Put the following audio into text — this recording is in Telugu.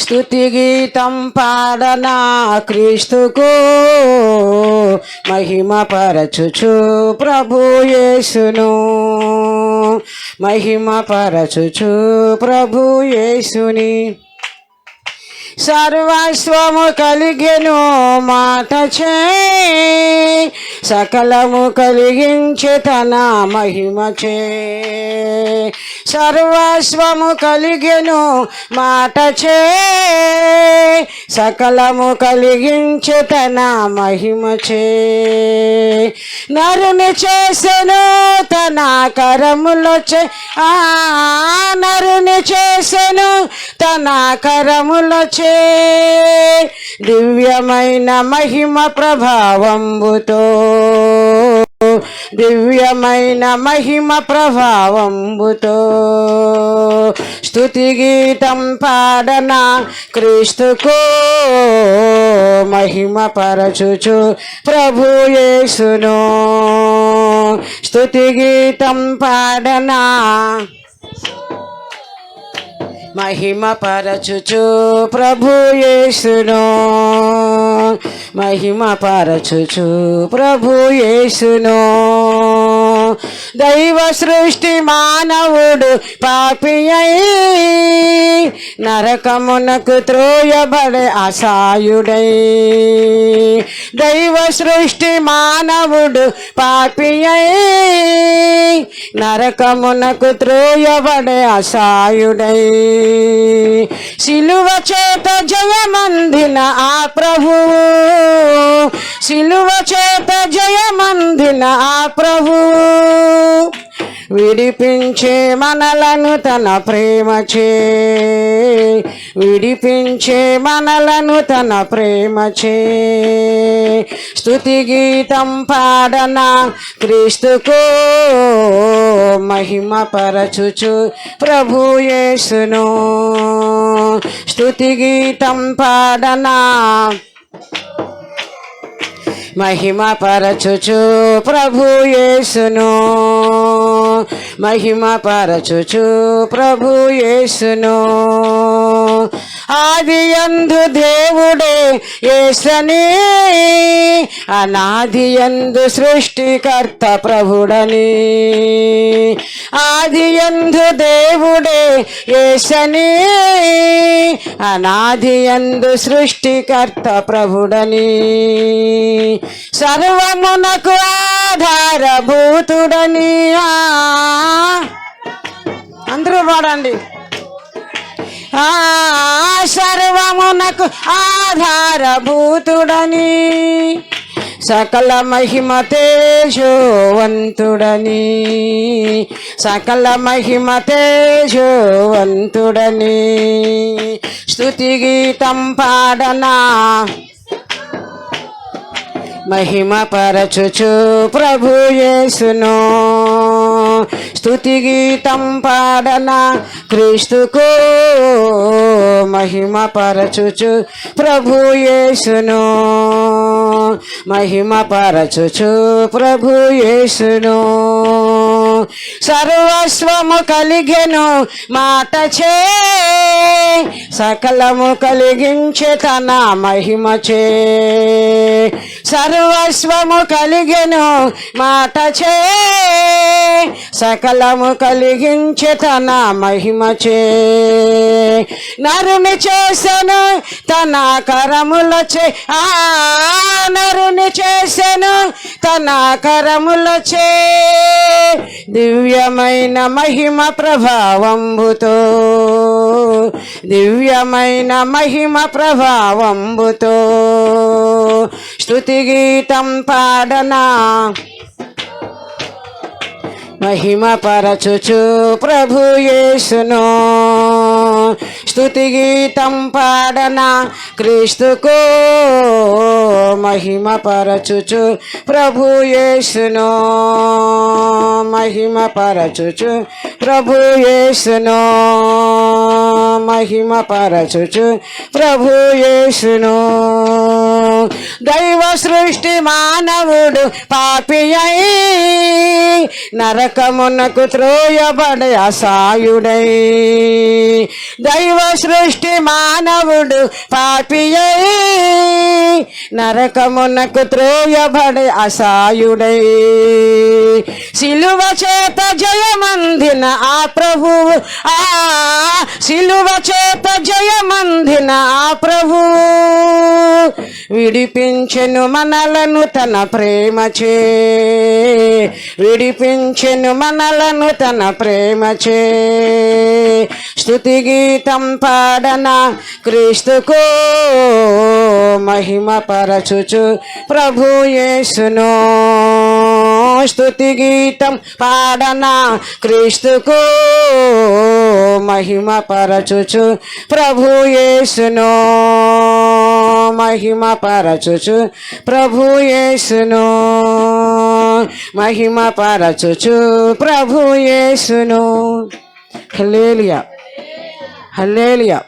స్తుతి గీతం పాడనా క్రీస్తుకు మహిమ పరచుచు ప్రభు యేసును మహిమ పరచుచు ప్రభు యేసుని సర్వస్వము కలిగెను మాటచే సకలము కలిగించే తన మహిమచే సర్వస్వము కలిగెను మాటచే సకలము కలిగించే తన మహిమచే నరుని చేసెను తన కరములచే నరుని చేసెను తన కరములచే దివ్యమైన మహిమ ప్రభావంబుతో దివ్యమైన మహిమ ప్రభావంబుతో స్తుతి గీతం పాడనా క్రీస్తుకు మహిమ పరచుచు ప్రభు యేసును స్తుతి గీతం పాడనా మహిమ పరచుచు ప్రభు యేసును మహిమ పరచుచు ప్రభు యేసును దైవ సృష్టి మానవుడు పాపియై నరకమునకు త్రోయబడే అసాయుడై దైవ సృష్టి మానవుడు పాపియై నరకమునకు త్రోయబడే అసాయుడై సిలువ చేత జయమందిన ఆ ప్రభువు సిలువ చేత జయమందిన ఆ ప్రభువు విడిపించే మనలను తన ప్రేమచే విడిపించే మనలను తన ప్రేమచే స్తుతి గీతం పాడనా క్రీస్తుకు మహిమ పరచుచు ప్రభు యేసును స్తుతి గీతం పాడనా మహిమ పరచుచు ప్రభు యేసును మహిమ పరచుచు ప్రభు యేసును ఆదియందు దేవుడే యేసని అనాదియందు సృష్టికర్త ప్రభుడని ఆదియందు దేవుడే యేసని అనాదియందు సృష్టికర్త ప్రభుడని సర్వమునకు ఆధారభూతుడని అందరూ పాడండి సర్వమునకు ఆధారభూతుడని సకల మహిమ తేజోవంతుడని సకల మహిమ తేజోవంతుడని స్తుతి గీతం పాడనా మహిమ పరచుచు ప్రభు యేసును స్తుతి గీతం పాడనా క్రీస్తుకు మహిమ పరచుచు ప్రభు యేసును మహిమ పరచుచు ప్రభు యేసును సర్వస్వము కలిగెను మాటచే సకలము కలిగించే తన మహిమచే సర్వస్వము కలిగెను మాటచే సకలము కలిగించే తన మహిమచే నరుని చేసెను తన కరములచే నరుని చేసెను తన కరములచే దివ్యమైన మహిమ ప్రభావంబుతో దివ్యమైన మహిమ ప్రభావంబుతో స్తుతి గీతం పాడనా మహిమ పరచుచు ప్రభు యేసును స్తుతి గీతం పాడనా క్రీస్తుకు మహిమ పరచుచు ప్రభు యేసును మహిమ పరచుచు ప్రభు యేసును మహిమ పరచుచు ప్రభు యేసును దైవ సృష్టి మానవుడు పాపి అయి నరకమునకు త్రోయబడే అసాయుడై. దైవ సృష్టి మానవుడు పాపి అయి నరకమునకు త్రోయబడే అసాయుడై. సిలువ చేత జయమందిన ఆ ప్రభువు, ఆ సిలువ చేత జయమందిన ఆ ప్రభువు విడిపించెను మనలను తన ప్రేమచే, విడిపించెను మనలను తన ప్రేమచే. స్తుతి గీతం పాడన క్రీస్తుకు మహిమ పరచుచు ప్రభు యేసును. స్తుతి గీతం పాడన క్రీస్తుకు మహిమ పరచుచు ప్రభు యేసును, మహిమ పరచుచు ప్రభు యేసును, మహిమ పరచుచు ప్రభు యేసును. హల్లెలూయా, హల్లెలూయా.